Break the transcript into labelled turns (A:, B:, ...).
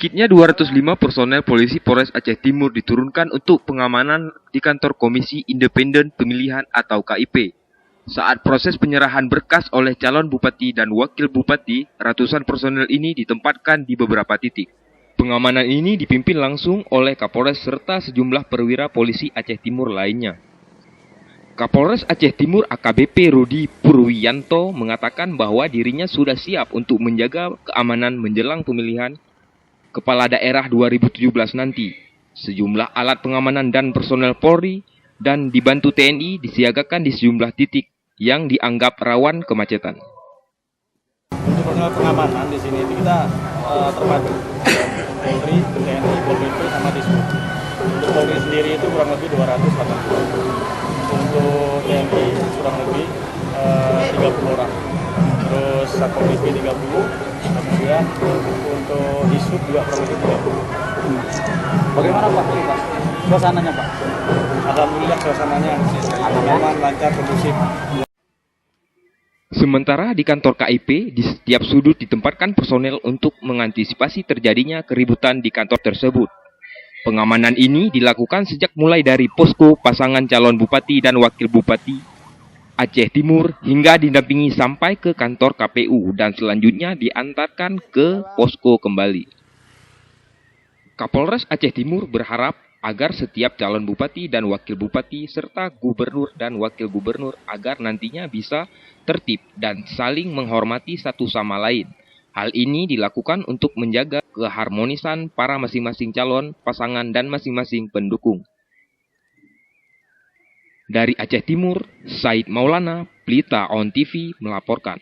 A: Sedikitnya 205 personel polisi Polres Aceh Timur diturunkan untuk pengamanan di kantor Komisi Independen Pemilihan atau KIP. Saat proses penyerahan berkas oleh calon bupati dan wakil bupati, ratusan personel ini ditempatkan di beberapa titik. Pengamanan ini dipimpin langsung oleh Kapolres serta sejumlah perwira polisi Aceh Timur lainnya. Kapolres Aceh Timur AKBP Rudi Purwiyanto mengatakan bahwa dirinya sudah siap untuk menjaga keamanan menjelang pemilihan Kepala Daerah 2017 nanti. Sejumlah alat pengamanan dan personel Polri dan dibantu TNI disiagakan di sejumlah titik yang dianggap rawan kemacetan.
B: Untuk personel pengamanan di sini kita terpadu Polri, TNI, Polri sama Dishub. Untuk Polri sendiri itu kurang lebih 280. Untuk TNI kurang lebih 30 orang. Terus Satpol PP 30. Kemudian untuk Dishub juga kurang lebih 30.
C: Bagaimana Pak? Suasananya Pak?
B: Alhamdulillah suasananya aman, lancar, kondusif.
A: Sementara di kantor KIP, di setiap sudut ditempatkan personel untuk mengantisipasi terjadinya keributan di kantor tersebut. Pengamanan ini dilakukan sejak mulai dari posko pasangan calon bupati dan wakil bupati Aceh Timur hingga didampingi sampai ke kantor KPU dan selanjutnya diantarkan ke posko kembali. Kapolres Aceh Timur berharap agar setiap calon bupati dan wakil bupati serta gubernur dan wakil gubernur agar nantinya bisa tertib dan saling menghormati satu sama lain. Hal ini dilakukan untuk menjaga keharmonisan para masing-masing calon, pasangan, dan masing-masing pendukung. Dari Aceh Timur, Said Maulana, Pelita On TV melaporkan.